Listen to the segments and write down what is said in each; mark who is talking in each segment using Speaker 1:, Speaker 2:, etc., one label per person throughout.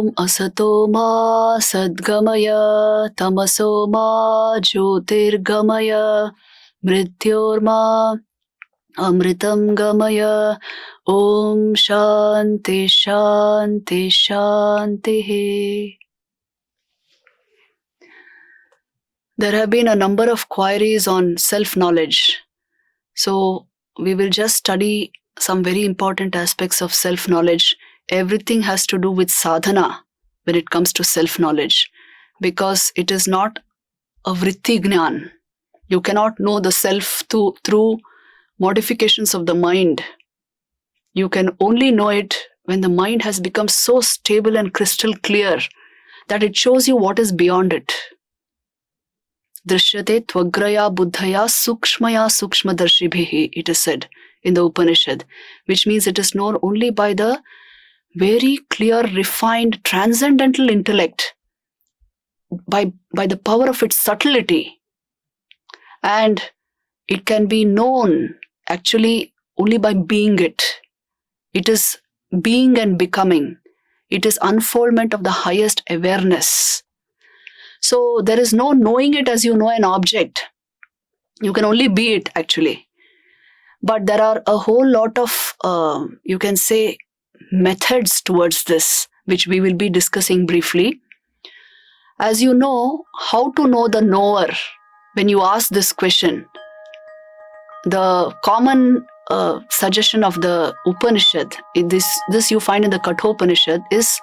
Speaker 1: Om asato ma sadgamaya tamaso ma jyotirgamaya mrityorma amritam gamaya. Om shanti shanti shanti. There have been a number of queries on self-knowledge. So we will just study some very important aspects of self-knowledge. Everything has to do with sadhana when it comes to self-knowledge, because it is not a vritti gnan. You cannot know the self through modifications of the mind. You can only know it when the mind has become so stable and crystal clear that it shows you what is beyond it. Drishyate tvagraya buddhaya sukshmaya sukshmadarshibhihi, it is said in the Upanishad, which means it is known only by the very clear, refined, transcendental intellect, by the power of its subtlety. And it can be known actually only by being it. It is being and becoming. It is unfoldment of the highest awareness. So there is no knowing it as you know an object. You can only be it actually. But there are a whole lot of, you can say, methods towards this, which we will be discussing briefly. As you know, how to know the knower, when you ask this question, the common suggestion of the Upanishad, this you find in the Kathopanishad, is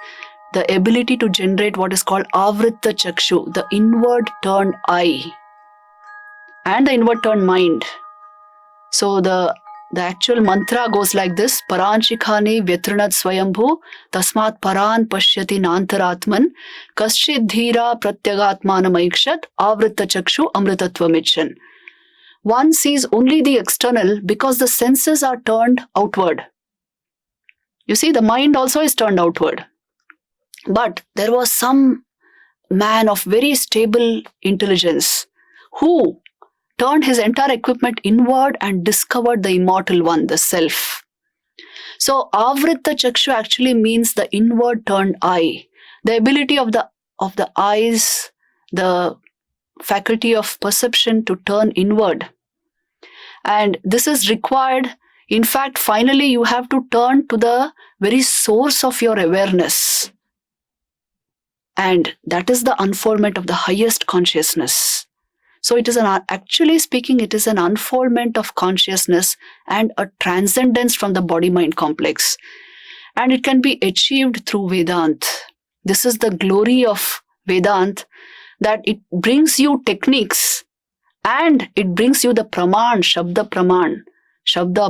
Speaker 1: the ability to generate what is called avritta-chakshu, the inward turned eye and the inward turned mind. So the actual mantra goes like this: Paranchikhani vyatrinat swayambhu tasmat paran pashyati nantaratman kaschid dhira pratyagatmanam avritta-chakshu amritatvamichan. One sees only the external because the senses are turned outward. You see, the mind also is turned outward. But there was some man of very stable intelligence who turned his entire equipment inward and discovered the immortal one, the self. So avritta chakshu actually means the inward turned eye, the ability of the eyes, the faculty of perception to turn inward. And this is required. In fact, finally you have to turn to the very source of your awareness. And that is the unfoldment of the highest consciousness. So it is actually speaking, it is an unfoldment of consciousness and a transcendence from the body-mind complex. And it can be achieved through Vedanta. This is the glory of Vedanta, that it brings you techniques and it brings you the praman, shabda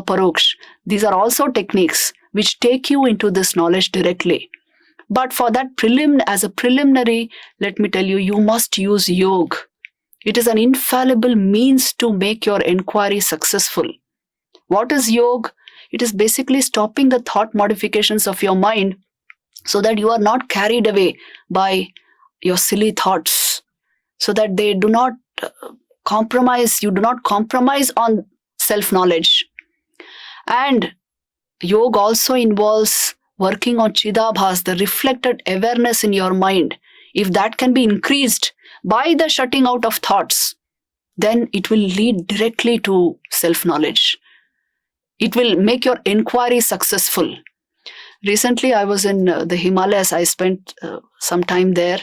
Speaker 1: aparoksh. These are also techniques which take you into this knowledge directly. But for that as a preliminary, let me tell you, you must use yoga. It is an infallible means to make your inquiry successful. What is yoga? It is basically stopping the thought modifications of your mind so that you are not carried away by your silly thoughts, so that they do not compromise, you do not compromise on self-knowledge. And yoga also involves working on Chidabhas, the reflected awareness in your mind. If that can be increased by the shutting out of thoughts, then it will lead directly to self-knowledge. It will make your inquiry successful. Recently, I was in the Himalayas. I spent some time there.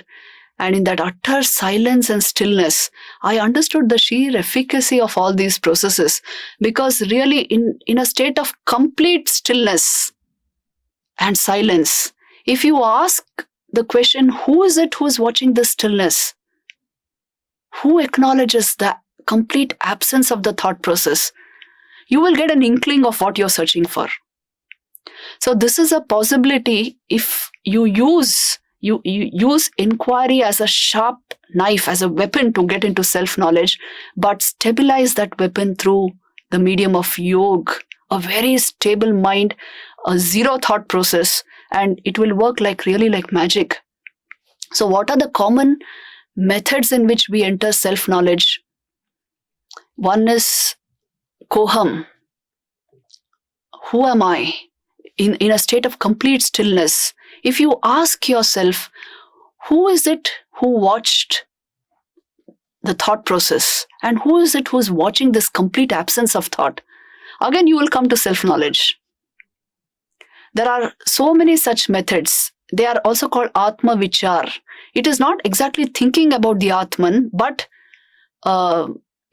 Speaker 1: And in that utter silence and stillness, I understood the sheer efficacy of all these processes. Because really, in a state of complete stillness and silence, if you ask the question, who is it who is watching this stillness? Who acknowledges the complete absence of the thought process? You will get an inkling of what you're searching for. So this is a possibility if you use inquiry as a sharp knife, as a weapon to get into self-knowledge, but stabilize that weapon through the medium of yoga, a very stable mind, a zero thought process, and it will work really like magic. So what are the common methods in which we enter self-knowledge? One is koham. Who am I? In a state of complete stillness, If you ask yourself, who is it who watched the thought process? And who is it who's watching this complete absence of thought? Again, you will come to self-knowledge. There are so many such methods. They are also called atma-vichar. It is not exactly thinking about the Atman, but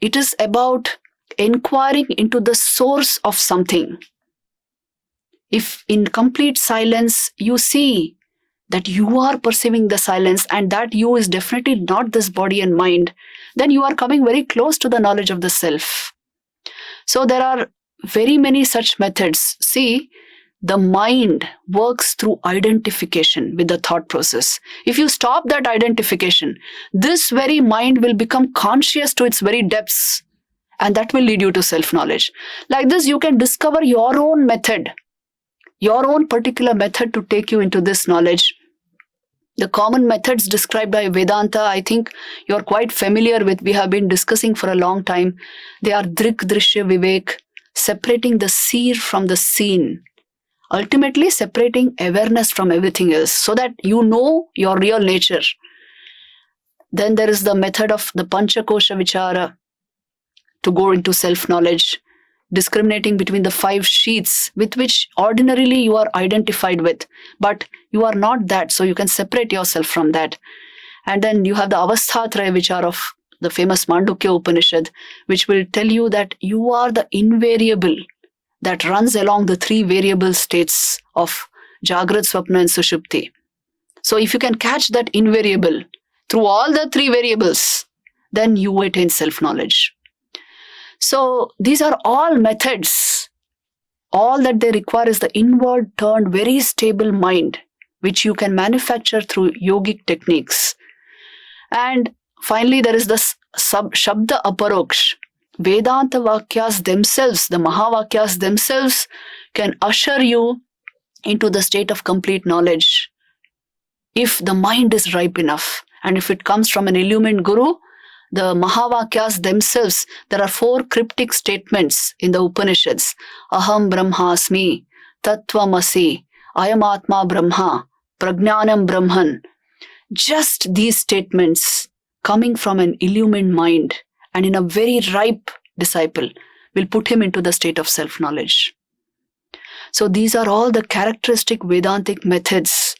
Speaker 1: it is about inquiring into the source of something. If in complete silence you see that you are perceiving the silence and that you is definitely not this body and mind, then you are coming very close to the knowledge of the self. So there are very many such methods. See, the mind works through identification with the thought process. If you stop that identification, this very mind will become conscious to its very depths, and that will lead you to self-knowledge. Like this, you can discover your own method, your own particular method to take you into this knowledge. The common methods described by Vedanta, I think you're quite familiar with. We have been discussing for a long time. They are Drik, Drishya, Vivek, separating the seer from the seen. Ultimately separating awareness from everything else so that you know your real nature. Then there is the method of the Panchakosha Vichara to go into self-knowledge, discriminating between the 5 sheaths with which ordinarily you are identified with, but you are not that, so you can separate yourself from that. And then you have the Avasthatraya Vichara of the famous Mandukya Upanishad, which will tell you that you are the invariable that runs along the 3 variable states of Jagrat, Swapna and Sushupti. So if you can catch that invariable through all the 3 variables, then you attain self-knowledge. So these are all methods. All that they require is the inward turned, very stable mind, which you can manufacture through yogic techniques. And finally, there is the Shabda Aparoksh. Vedanta Vakyas themselves, the Mahavakyas themselves, can usher you into the state of complete knowledge if the mind is ripe enough. And if it comes from an illumined guru, the Mahavakyas themselves, there are 4 cryptic statements in the Upanishads. Aham Brahmasmi, Tattvamasi, Ayam-atma Brahma, Prajnanam Brahman. Just these statements coming from an illumined mind and in a very ripe disciple will put him into the state of self-knowledge. So these are all the characteristic Vedantic methods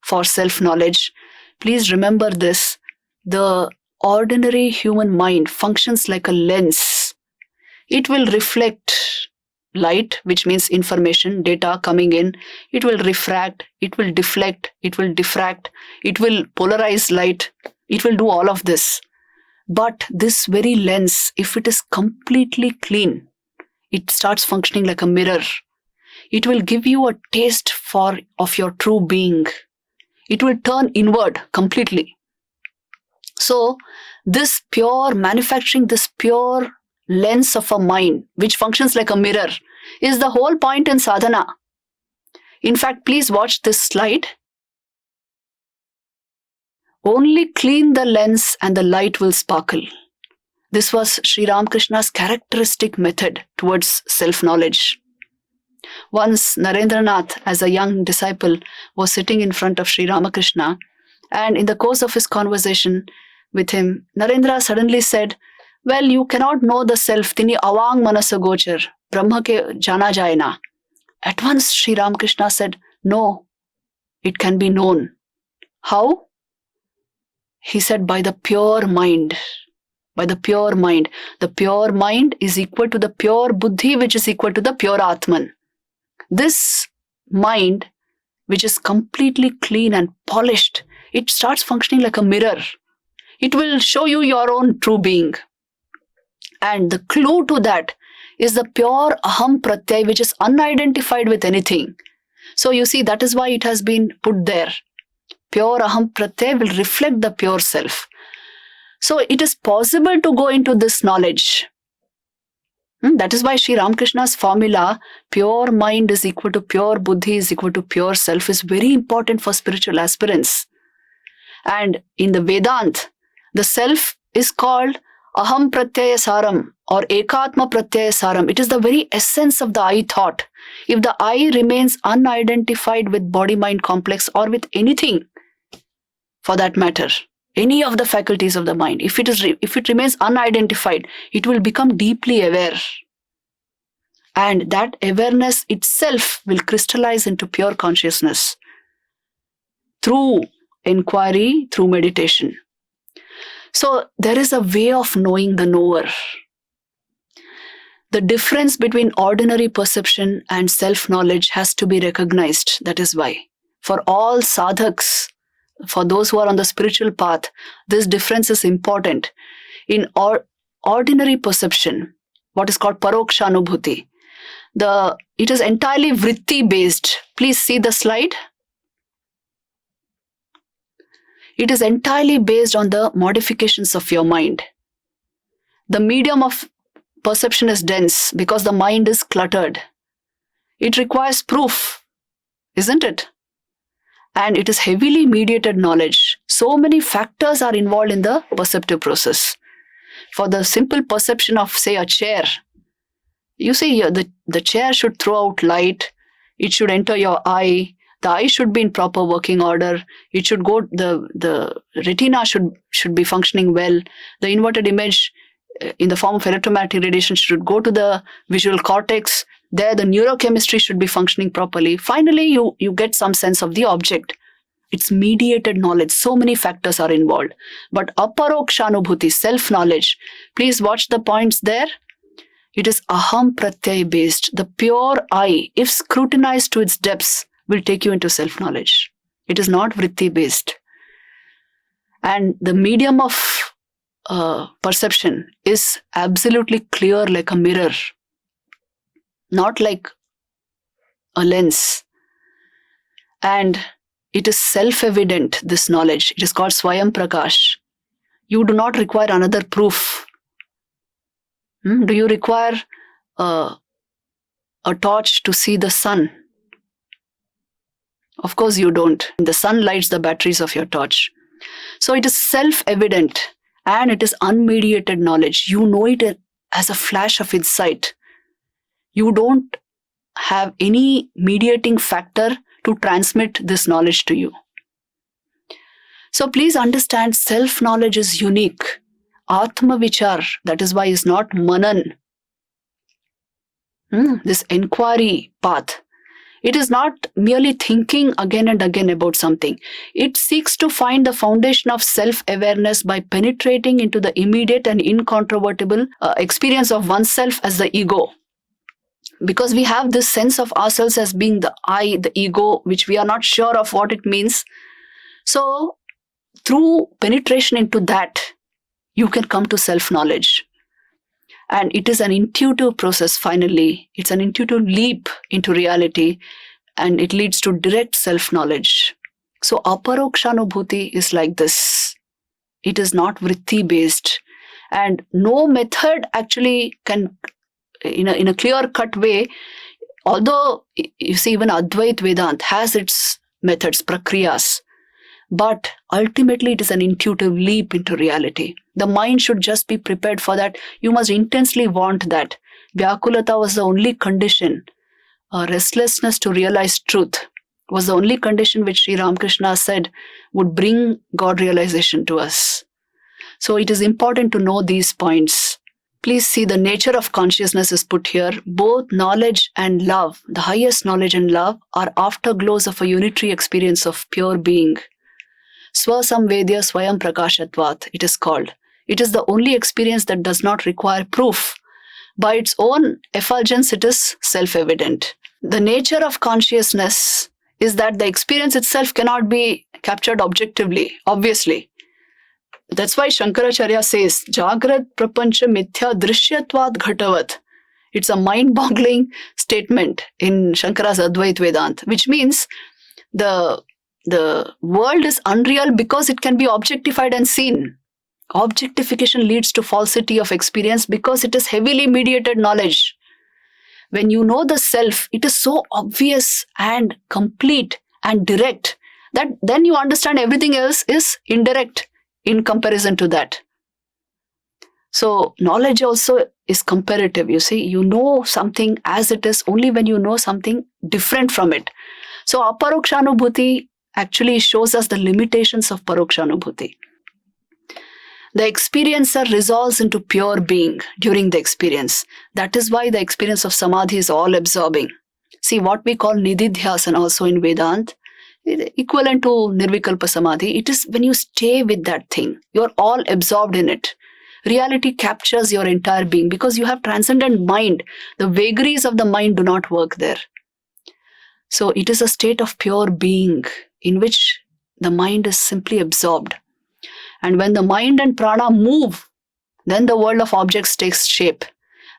Speaker 1: for self-knowledge. Please remember this. The ordinary human mind functions like a lens. It will reflect light, which means information, data coming in. It will refract, it will deflect, it will diffract, it will polarize light. It will do all of this. But this very lens, if it is completely clean, it starts functioning like a mirror. It will give you a taste of your true being. It will turn inward completely. So this pure manufacturing, this pure lens of a mind, which functions like a mirror, is the whole point in sadhana. In fact, please watch this slide. Only clean the lens and the light will sparkle. This was Sri Ramakrishna's characteristic method towards self-knowledge. Once Narendranath, as a young disciple, was sitting in front of Sri Ramakrishna, and in the course of his conversation with him, Narendra suddenly said, "Well, you cannot know the self, tini avang manasa gochar, brahma ke jana jayena." At once Sri Ramakrishna said, "No, it can be known." How? He said, by the pure mind. By the pure mind. The pure mind is equal to the pure buddhi, which is equal to the pure atman. This mind, which is completely clean and polished, it starts functioning like a mirror. It will show you your own true being. And the clue to that is the pure aham pratyay, which is unidentified with anything. So you see, that is why it has been put there. Pure aham pratyay will reflect the pure self. So it is possible to go into this knowledge. That is why Sri Ramakrishna's formula, pure mind is equal to pure buddhi is equal to pure self, is very important for spiritual aspirants. And in the Vedant, the self is called aham pratyaya saram or ekatma pratyaya saram. It is the very essence of the I thought. If the I remains unidentified with body-mind complex or with anything, for that matter, any of the faculties of the mind, if it remains unidentified, it will become deeply aware. And that awareness itself will crystallize into pure consciousness through inquiry, through meditation. So there is a way of knowing the knower. The difference between ordinary perception and self-knowledge has to be recognized. That is why, for all sadhaks, for those who are on the spiritual path, this difference is important. In ordinary perception, what is called parokshanubhuti, it is entirely vritti based. Please see the slide. It is entirely based on the modifications of your mind. The medium of perception is dense because the mind is cluttered. It requires proof, isn't it? And it is heavily mediated knowledge. So many factors are involved in the perceptive process. For the simple perception of, say, a chair, you see, the chair should throw out light. It should enter your eye. The eye should be in proper working order. It should go, the retina should be functioning well. The inverted image in the form of electromagnetic radiation should go to the visual cortex. There, the neurochemistry should be functioning properly. Finally, you get some sense of the object. It's mediated knowledge. So many factors are involved. But aparokshanubhuti, self-knowledge, please watch the points there. It is aham pratyay based. The pure I, if scrutinized to its depths, will take you into self-knowledge. It is not vritti based. And the medium of perception is absolutely clear like a mirror, not like a lens. And it is self-evident, this knowledge. It is called Swayam Prakash. You do not require another proof. Do you require a torch to see the sun? Of course you don't. The sun lights the batteries of your torch. So it is self-evident and it is unmediated knowledge. You know it as a flash of insight. You don't have any mediating factor to transmit this knowledge to you. So please understand, self-knowledge is unique. Atma-vichar, that is why is not manan. This inquiry path. It is not merely thinking again and again about something. It seeks to find the foundation of self-awareness by penetrating into the immediate and incontrovertible experience of oneself as the ego. Because we have this sense of ourselves as being the I, the ego, which we are not sure of what it means. So, through penetration into that, you can come to self-knowledge. And it is an intuitive process finally. It's an intuitive leap into reality and it leads to direct self-knowledge. So aparokshanubhuti is like this. It is not vritti based. And no method actually can, in a clear-cut way, although you see even Advait Vedanta has its methods, prakriyas, but ultimately it is an intuitive leap into reality. The mind should just be prepared for that. You must intensely want that. Vyakulata was the only condition. Restlessness to realize truth was the only condition which Sri Ramakrishna said would bring God realization to us. So it is important to know these points. Please see the nature of consciousness is put here. Both knowledge and love, the highest knowledge and love, are afterglows of a unitary experience of pure being. Swasamvedya Swayam Prakashatvat, it is called. It is the only experience that does not require proof. By its own effulgence, it is self-evident. The nature of consciousness is that the experience itself cannot be captured objectively, obviously. That's why Shankaracharya says, Jagrat Prapancha Mithya Drishyatvat Ghatavat. It's a mind-boggling statement in Shankara's Advait Vedanta, which means the world is unreal because it can be objectified and seen. Objectification leads to falsity of experience because it is heavily mediated knowledge. When you know the self, it is so obvious and complete and direct that then you understand everything else is indirect in comparison to that. So knowledge also is comparative. You see, you know something as it is only when you know something different from it. So aparokshanubhuti actually shows us the limitations of parokshanubhuti. The experiencer resolves into pure being during the experience. That is why the experience of samadhi is all absorbing. See, what we call nididhyasana also in Vedant, equivalent to nirvikalpa samadhi, it is when you stay with that thing, you're all absorbed in it. Reality captures your entire being because you have transcendent mind. The vagaries of the mind do not work there. So it is a state of pure being in which the mind is simply absorbed. And when the mind and prana move, then the world of objects takes shape.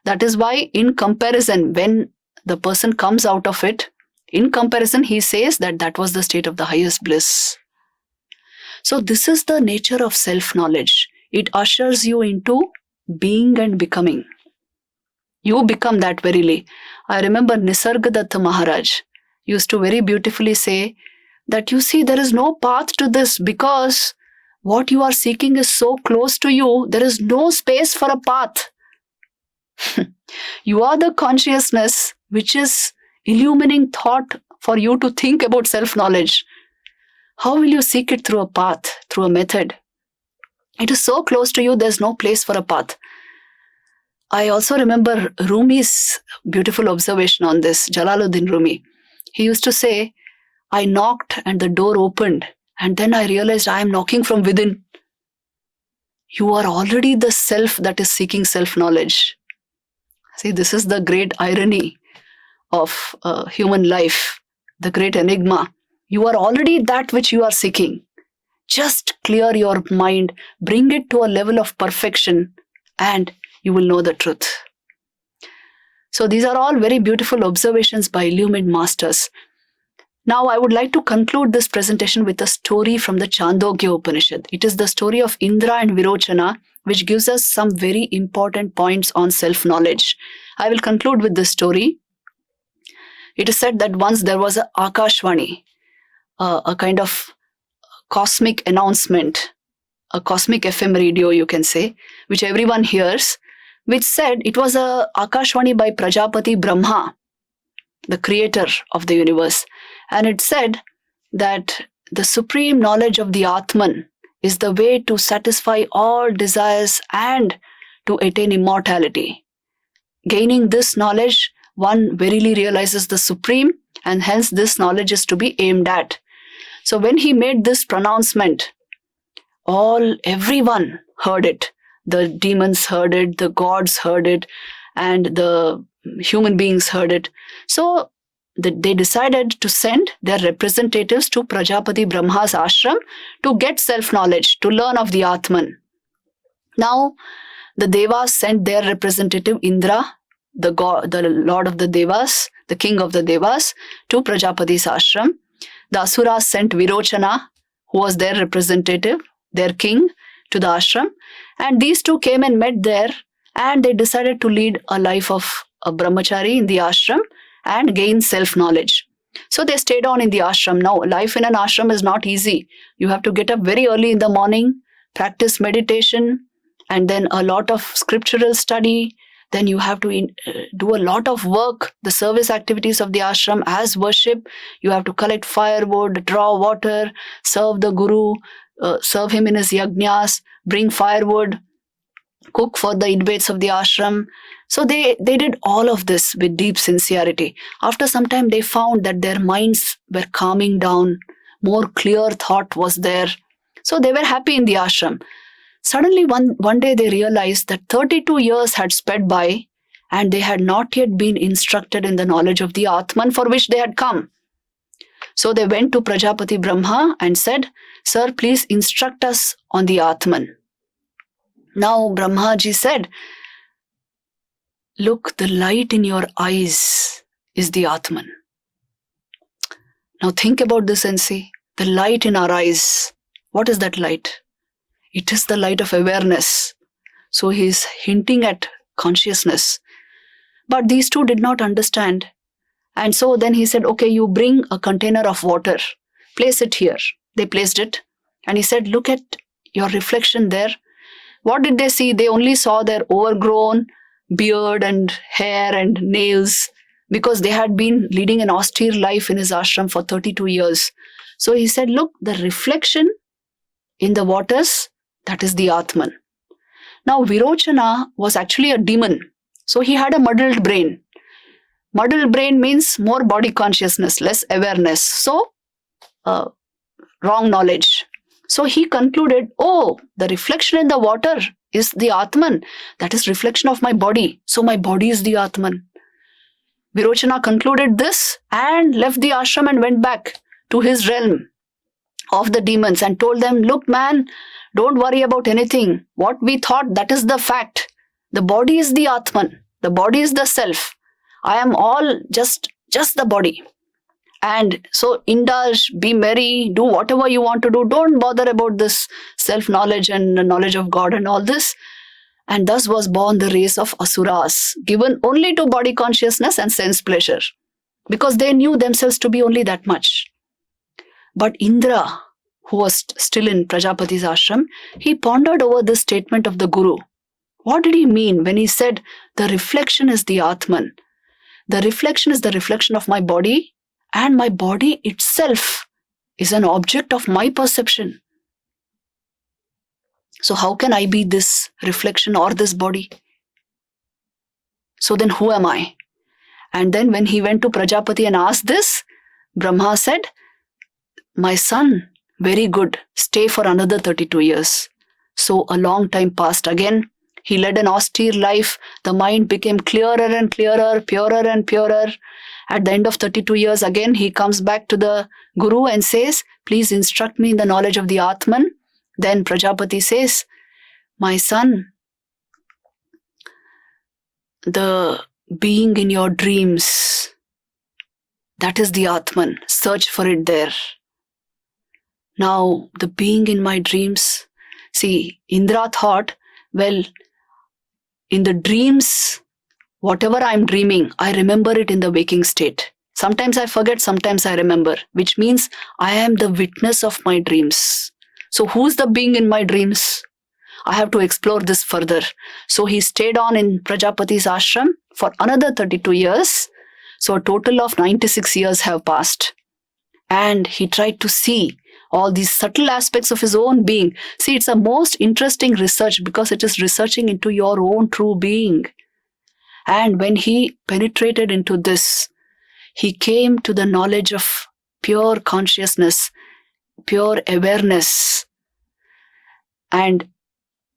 Speaker 1: That is why in comparison, when the person comes out of it, in comparison, he says that that was the state of the highest bliss. So this is the nature of self-knowledge. It ushers you into being and becoming. You become that verily. I remember Nisargadatta Maharaj used to very beautifully say that you see there is no path to this because what you are seeking is so close to you, there is no space for a path. You are the consciousness which is illumining thought for you to think about self-knowledge. How will you seek it through a path, through a method? It is so close to you, there's no place for a path. I also remember Rumi's beautiful observation on this, Jalaluddin Rumi. He used to say, I knocked and the door opened, and then I realized I am knocking from within. You are already the self that is seeking self-knowledge. See, this is the great irony of human life, the great enigma. You are already that which you are seeking. Just clear your mind, bring it to a level of perfection, and you will know the truth. So these are all very beautiful observations by illumined masters. Now I would like to conclude this presentation with a story from the Chandogya Upanishad. It is the story of Indra and Virochana, which gives us some very important points on self-knowledge. I will conclude with this story. It is said that once there was a Akashvani, a kind of cosmic announcement, a cosmic FM radio you can say, which everyone hears, which said it was a Akashvani by Prajapati Brahma, the creator of the universe. And it said that the supreme knowledge of the Atman is the way to satisfy all desires and to attain immortality. Gaining this knowledge, one verily realizes the supreme, and hence this knowledge is to be aimed at. So when he made this pronouncement, everyone heard it. The demons heard it, the gods heard it, and the human beings heard it. So they decided to send their representatives to Prajapati Brahma's ashram to get self-knowledge, to learn of the Atman. Now, the Devas sent their representative Indra, the lord of the Devas, the king of the Devas, to Prajapati's ashram. The Asuras sent Virochana, who was their representative, their king, to the ashram. And these two came and met there, and they decided to lead a life of a brahmachari in the ashram and gain self-knowledge. So they stayed on in the ashram. Now, life in an ashram is not easy. You have to get up very early in the morning, practice meditation, and then a lot of scriptural study. Then you have to do a lot of work, the service activities of the ashram as worship. You have to collect firewood, draw water, serve the guru, serve him in his yajnas, bring firewood, cook for the inmates of the ashram. So they did all of this with deep sincerity. After some time, they found that their minds were calming down, more clear thought was there. So they were happy in the ashram. Suddenly, one day they realized that 32 years had sped by and they had not yet been instructed in the knowledge of the Atman for which they had come. So they went to Prajapati Brahma and said, Sir, please instruct us on the Atman. Now Brahmaji said, look, the light in your eyes is the Atman. Now think about this and see, the light in our eyes. What is that light? It is the light of awareness. So he is hinting at consciousness. But these two did not understand. And so then he said, okay, you bring a container of water. Place it here. They placed it. And he said, look at your reflection there. What did they see? They only saw their overgrown beard and hair and nails, because they had been leading an austere life in his ashram for 32 years. So he said, look, the reflection in the waters, that is the Atman. Now, Virochana was actually a demon. So he had a muddled brain. Muddled brain means more body consciousness, less awareness. So, wrong knowledge. So he concluded, oh, the reflection in the water is the Atman. That is reflection of my body. So my body is the Atman. Virochana concluded this and left the ashram and went back to his realm of the demons and told them, look man, don't worry about anything. What we thought, that is the fact. The body is the Atman. The body is the self. I am all just the body. And so indulge, be merry, do whatever you want to do. Don't bother about this self-knowledge and the knowledge of God and all this. And thus was born the race of asuras, given only to body consciousness and sense pleasure, because they knew themselves to be only that much. But Indra, who was still in Prajapati's ashram, he pondered over this statement of the Guru. What did he mean when he said, the reflection is the Atman? The reflection is the reflection of my body, and my body itself is an object of my perception. So how can I be this reflection or this body? So then who am I? And then when he went to Prajapati and asked this, Brahma said, my son, very good, stay for another 32 years. So a long time passed again. He led an austere life. The mind became clearer and clearer, purer and purer. At the end of 32 years, again, he comes back to the Guru and says, please instruct me in the knowledge of the Atman. Then Prajapati says, my son, the being in your dreams, that is the Atman. Search for it there. Now, the being in my dreams, see, Indra thought, well, in the dreams, whatever I'm dreaming, I remember it in the waking state. Sometimes I forget, sometimes I remember, which means I am the witness of my dreams. So who's the being in my dreams? I have to explore this further. So he stayed on in Prajapati's ashram for another 32 years. So a total of 96 years have passed. And he tried to see all these subtle aspects of his own being. See, it's a most interesting research because it is researching into your own true being. And when he penetrated into this, he came to the knowledge of pure consciousness, pure awareness. And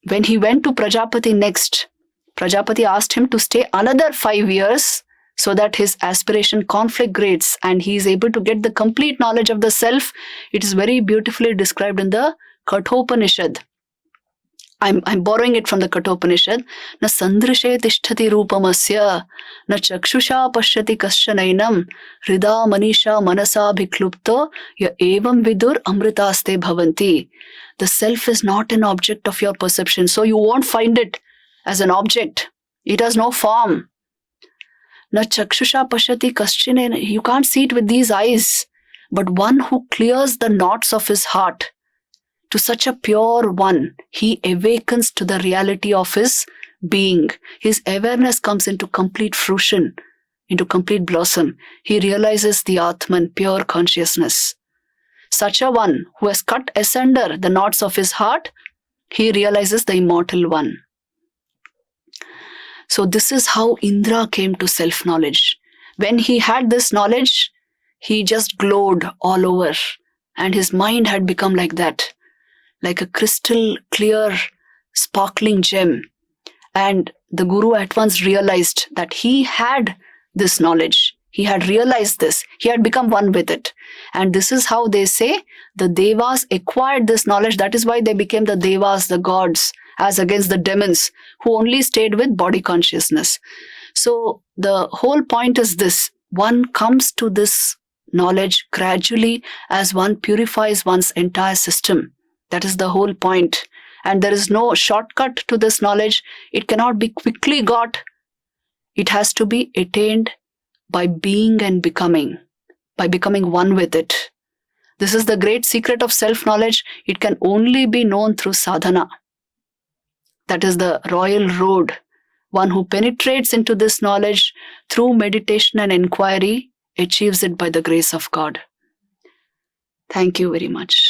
Speaker 1: when he went to Prajapati next, Prajapati asked him to stay another 5 years so that his aspiration conflagrates and he is able to get the complete knowledge of the self. It is very beautifully described in the Kathopanishad. I'm borrowing it from the Kathopanishad. Na sandrishe tishtati rupamasya, na chakshusha pashyati kaschanainam, hrida manisha manasa bhiklupto, ya evam vidur amritaste bhavanti. The self is not an object of your perception, so you won't find it as an object. It has no form. Na chakshusha pashyati kaschanainam, you can't see it with these eyes, but one who clears the knots of his heart, to such a pure one, he awakens to the reality of his being. His awareness comes into complete fruition, into complete blossom. He realizes the Atman, pure consciousness. Such a one who has cut asunder the knots of his heart, he realizes the immortal one. So this is how Indra came to self-knowledge. When he had this knowledge, he just glowed all over, and his mind had become like that, like a crystal clear, sparkling gem. And the Guru at once realized that he had this knowledge. He had realized this. He had become one with it. And this is how they say the Devas acquired this knowledge. That is why they became the Devas, the gods, as against the demons who only stayed with body consciousness. So the whole point is this. One comes to this knowledge gradually as one purifies one's entire system. That is the whole point. And there is no shortcut to this knowledge. It cannot be quickly got. It has to be attained by being and becoming, by becoming one with it. This is the great secret of self-knowledge. It can only be known through sadhana. That is the royal road. One who penetrates into this knowledge through meditation and inquiry achieves it by the grace of God. Thank you very much.